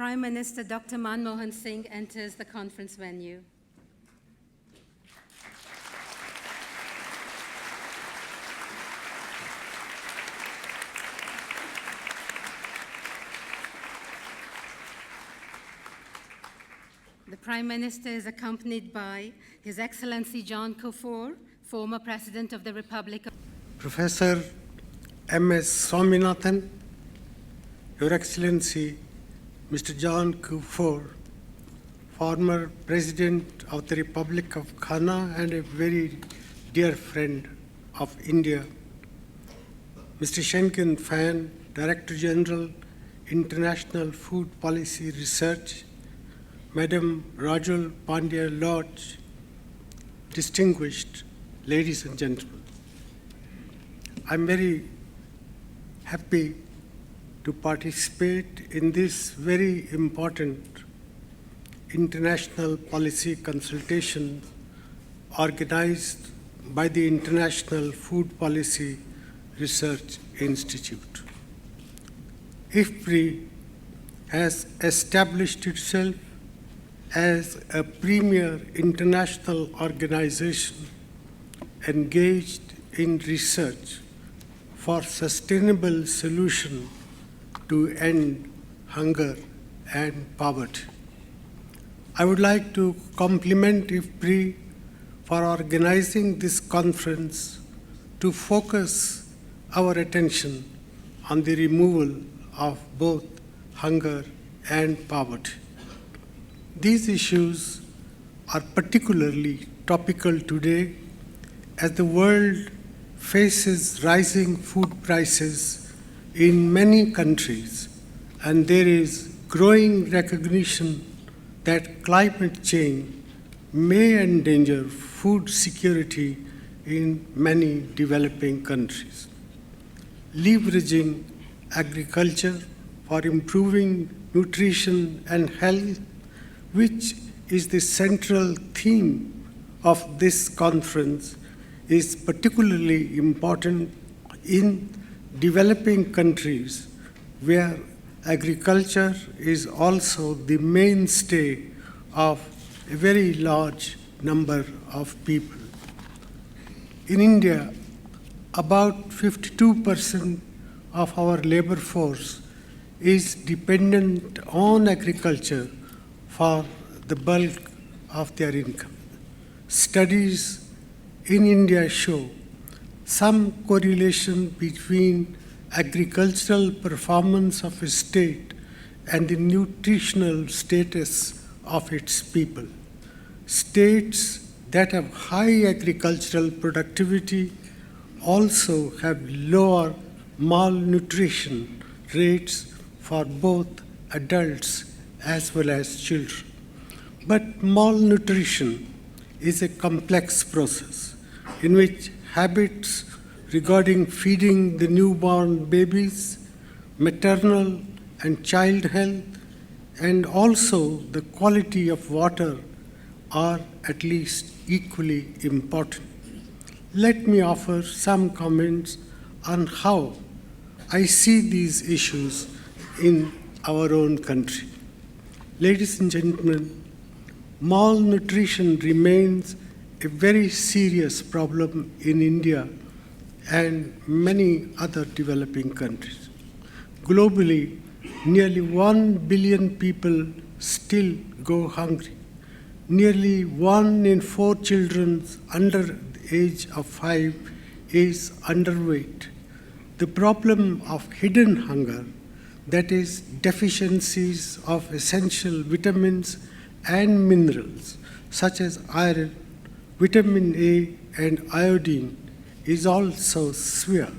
Prime Minister Dr. Manmohan Singh enters the conference venue. The Prime Minister is accompanied by His Excellency John Kufuor, former President of the Republic of Professor M.S. Swaminathan, Your Excellency Mr. John Kufuor, former President of the Republic of Ghana and a very dear friend of India, Mr. Shenkin Fan, Director General, International Food Policy Research, Madam Rajul Pandya Lodge, distinguished ladies and gentlemen. I'm very happy to participate in this very important international policy consultation organized by the International Food Policy Research Institute. IFPRI has established itself as a premier international organization engaged in research for sustainable solution to end hunger and poverty. I would like to compliment IFPRI for organizing this conference to focus our attention on the removal of both hunger and poverty. These issues are particularly topical today as the world faces rising food prices in many countries, and there is growing recognition that climate change may endanger food security in many developing countries. Leveraging agriculture for improving nutrition and health, which is the central theme of this conference, is particularly important in developing countries where agriculture is also the mainstay of a very large number of people. In India, about 52% of our labor force is dependent on agriculture for the bulk of their income. Studies in India show some correlation between agricultural performance of a state and the nutritional status of its people. States that have high agricultural productivity also have lower malnutrition rates for both adults as well as children. But malnutrition is a complex process in which habits regarding feeding the newborn babies, maternal and child health, and also the quality of water are at least equally important. Let me offer some comments on how I see these issues in our own country. Ladies and gentlemen, malnutrition remains a very serious problem in India and many other developing countries. Globally, nearly 1 billion people still go hungry. Nearly 1 in 4 children under the age of 5 is underweight. The problem of hidden hunger, that is, deficiencies of essential vitamins and minerals such as iron, vitamin A, and iodine, is also severe.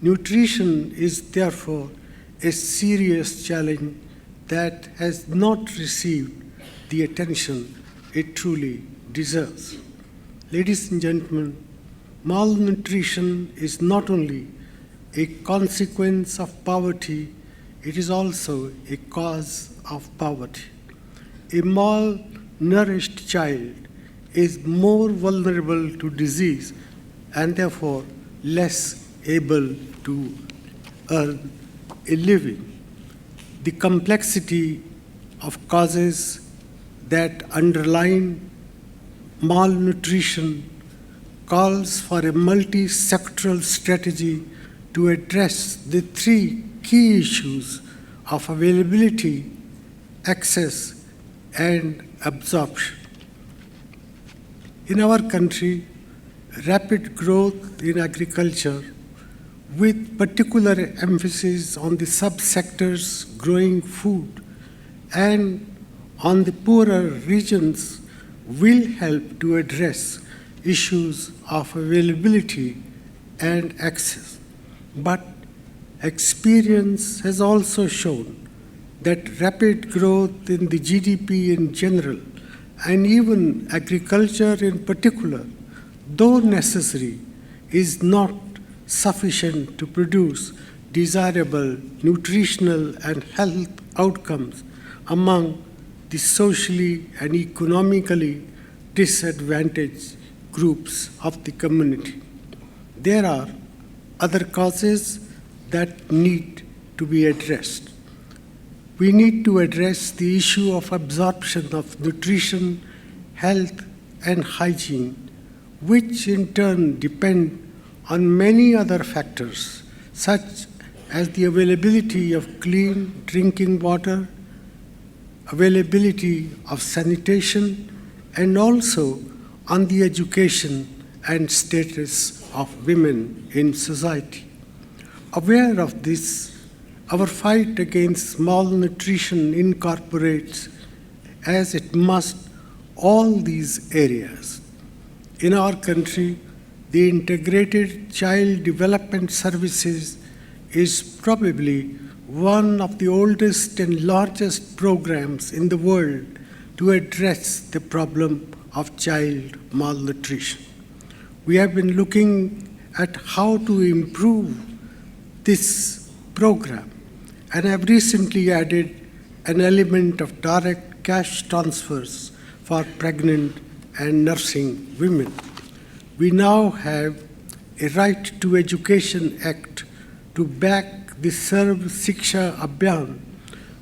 Nutrition is therefore a serious challenge that has not received the attention it truly deserves. Ladies and gentlemen, malnutrition is not only a consequence of poverty, it is also a cause of poverty. A malnourished child is more vulnerable to disease and therefore less able to earn a living. The complexity of causes that underline malnutrition calls for a multi-sectoral strategy to address the three key issues of availability, access, and absorption. In our country, rapid growth in agriculture, with particular emphasis on the subsectors growing food and on the poorer regions, will help to address issues of availability and access. But experience has also shown that rapid growth in the GDP in general, and even agriculture in particular, though necessary, is not sufficient to produce desirable nutritional and health outcomes among the socially and economically disadvantaged groups of the community. There are other causes that need to be addressed. We need to address the issue of absorption of nutrition, health, and hygiene, which in turn depend on many other factors, such as the availability of clean drinking water, availability of sanitation, and also on the education and status of women in society. Aware of this, our fight against malnutrition incorporates, as it must, all these areas. In our country, the Integrated Child Development Services is probably one of the oldest and largest programs in the world to address the problem of child malnutrition. We have been looking at how to improve this program and have recently added an element of direct cash transfers for pregnant and nursing women. We now have a Right to Education Act to back the Sarv Shiksha Abhiyan,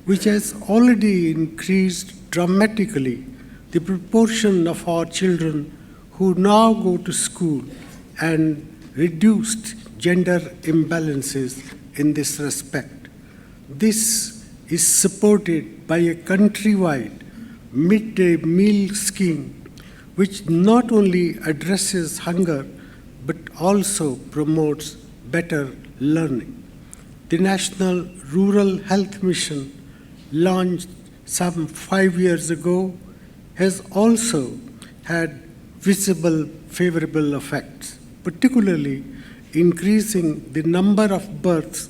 which has already increased dramatically the proportion of our children who now go to school and reduced gender imbalances in this respect. This is supported by a countrywide midday meal scheme which not only addresses hunger but also promotes better learning. The National Rural Health Mission, launched some 5 years ago, has also had visible favorable effects, particularly increasing the number of births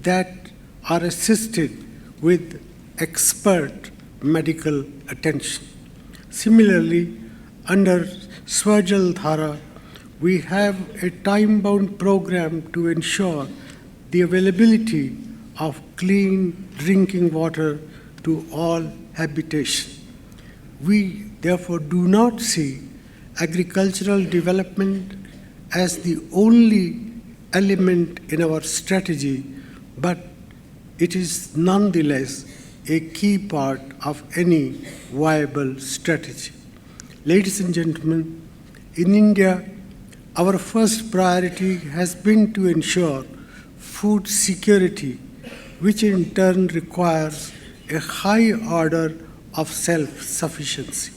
that are assisted with expert medical attention. Similarly, under Swajal Dhara, we have a time-bound program to ensure the availability of clean drinking water to all habitation. We therefore do not see agricultural development as the only element in our strategy, but it is nonetheless a key part of any viable strategy. Ladies and gentlemen, in India, our first priority has been to ensure food security, which in turn requires a high order of self-sufficiency.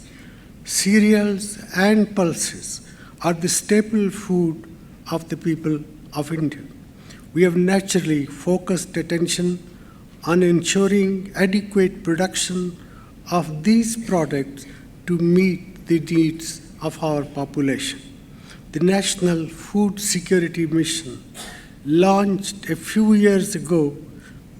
Cereals and pulses are the staple food of the people of India. We have naturally focused attention on ensuring adequate production of these products to meet the needs of our population. The National Food Security Mission, launched a few years ago,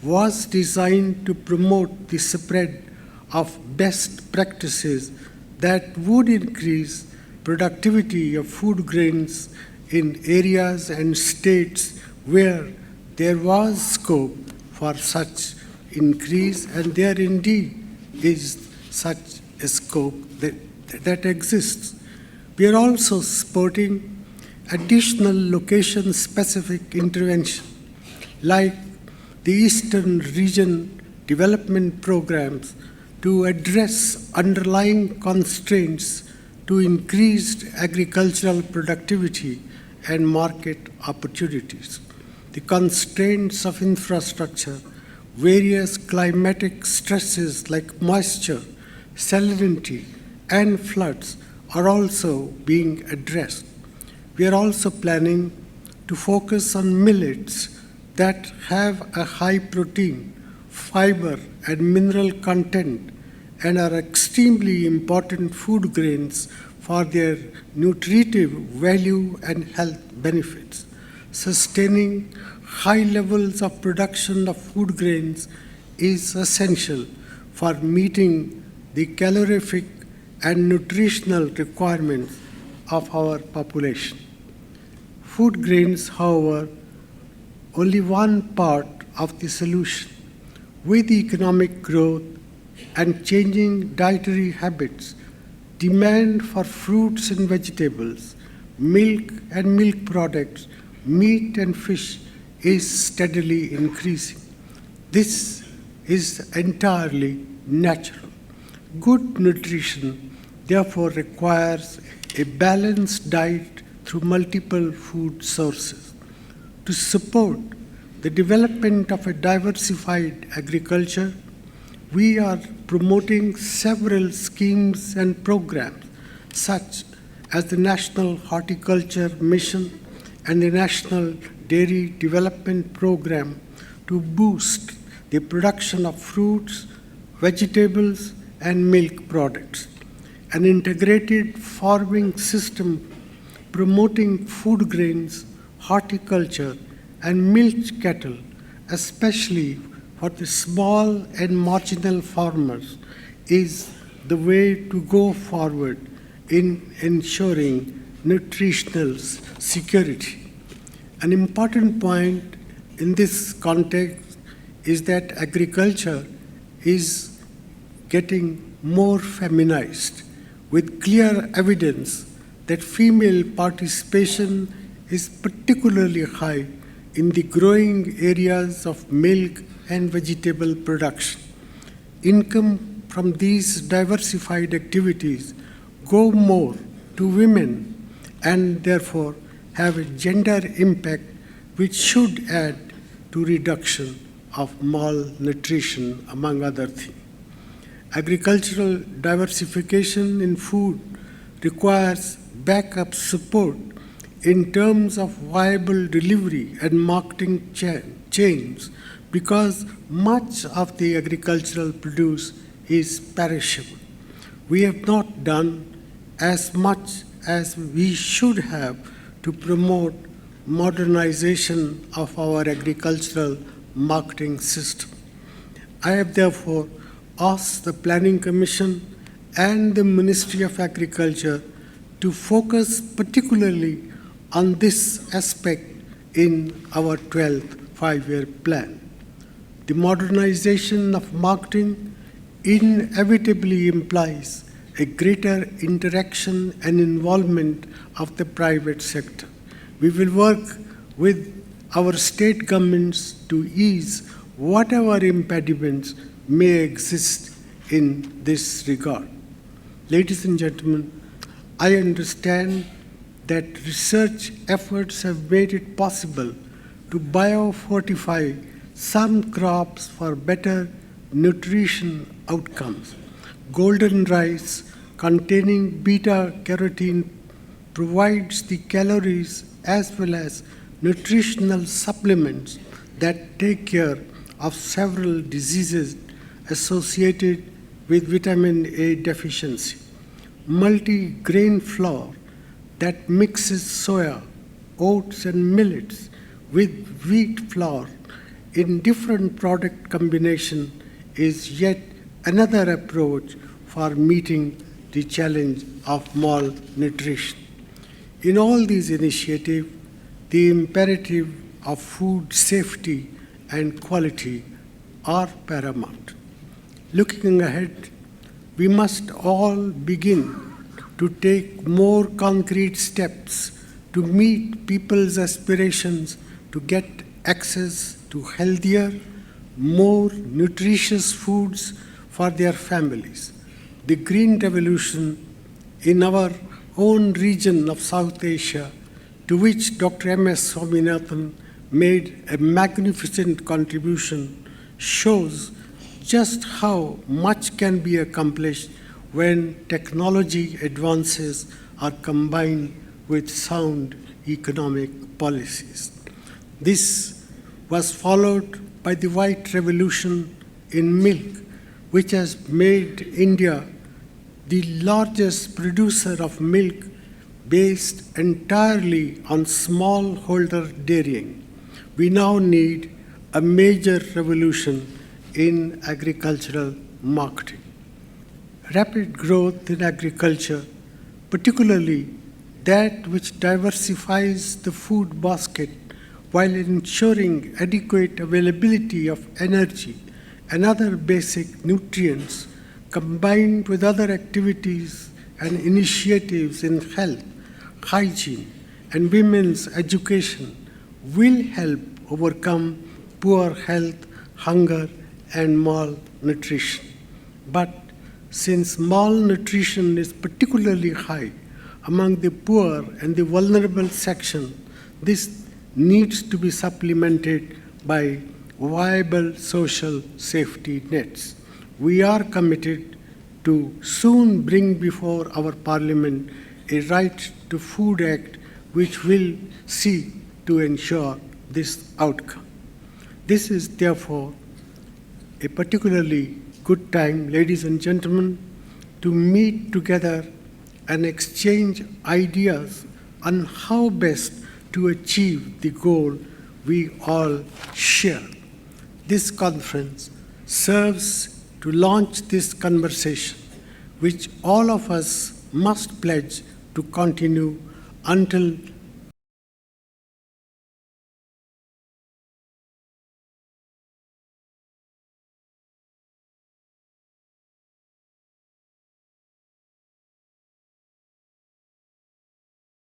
was designed to promote the spread of best practices that would increase productivity of food grains in areas and states where there was scope for such increase, and there indeed is such a scope that exists. We are also supporting additional location-specific intervention, like the Eastern Region Development Programs to address underlying constraints to increased agricultural productivity and market opportunities. The constraints of infrastructure, various climatic stresses like moisture, salinity, and floods are also being addressed. We are also planning to focus on millets that have a high protein, fiber, and mineral content and are extremely important food grains for their nutritive value and health benefits. Sustaining high levels of production of food grains is essential for meeting the calorific and nutritional requirements of our population. Food grains, however, only one part of the solution. With economic growth and changing dietary habits, demand for fruits and vegetables, milk and milk products, meat and fish is steadily increasing. This is entirely natural. Good nutrition, therefore, requires a balanced diet through multiple food sources. To support the development of a diversified agriculture, we are promoting several schemes and programs, such as the National Horticulture Mission and the National Dairy Development Program, to boost the production of fruits, vegetables, and milk products. An integrated farming system promoting food grains, horticulture, and milk cattle, especially for the small and marginal farmers, is the way to go forward in ensuring nutritional security. An important point in this context is that agriculture is getting more feminized, with clear evidence that female participation is particularly high in the growing areas of milk and vegetable production. Income from these diversified activities go more to women and therefore have a gender impact which should add to reduction of malnutrition, among other things. Agricultural diversification in food requires backup support in terms of viable delivery and marketing chains, because much of the agricultural produce is perishable. We have not done as much as we should have to promote modernization of our agricultural marketing system. I have therefore asked the Planning Commission and the Ministry of Agriculture to focus particularly on this aspect in our 12th five-year plan. The modernization of marketing inevitably implies a greater interaction and involvement of the private sector. We will work with our state governments to ease whatever impediments may exist in this regard. Ladies and gentlemen, I understand that research efforts have made it possible to biofortify some crops for better nutrition outcomes. Golden rice containing beta-carotene provides the calories as well as nutritional supplements that take care of several diseases associated with vitamin A deficiency. Multi-grain flour that mixes soya, oats, and millets with wheat flour in different product combination is yet another approach for meeting the challenge of malnutrition. In all these initiatives, the imperative of food safety and quality are paramount. Looking ahead, we must all begin to take more concrete steps to meet people's aspirations to get access to healthier, more nutritious foods for their families. The Green Revolution in our own region of South Asia, to which Dr. M.S. Swaminathan made a magnificent contribution, shows just how much can be accomplished when technology advances are combined with sound economic policies. This was followed by the White Revolution in milk, which has made India the largest producer of milk based entirely on smallholder dairying. We now need a major revolution in agricultural marketing. Rapid growth in agriculture, particularly that which diversifies the food basket while ensuring adequate availability of energy and other basic nutrients, combined with other activities and initiatives in health, hygiene, and women's education, will help overcome poor health, hunger, and malnutrition. But since malnutrition is particularly high among the poor and the vulnerable section, this needs to be supplemented by viable social safety nets. We are committed to soon bring before our Parliament a Right to Food Act which will seek to ensure this outcome. This is therefore a particularly good time, ladies and gentlemen, to meet together and exchange ideas on how best to achieve the goal we all share. This conference serves to launch this conversation, which all of us must pledge to continue until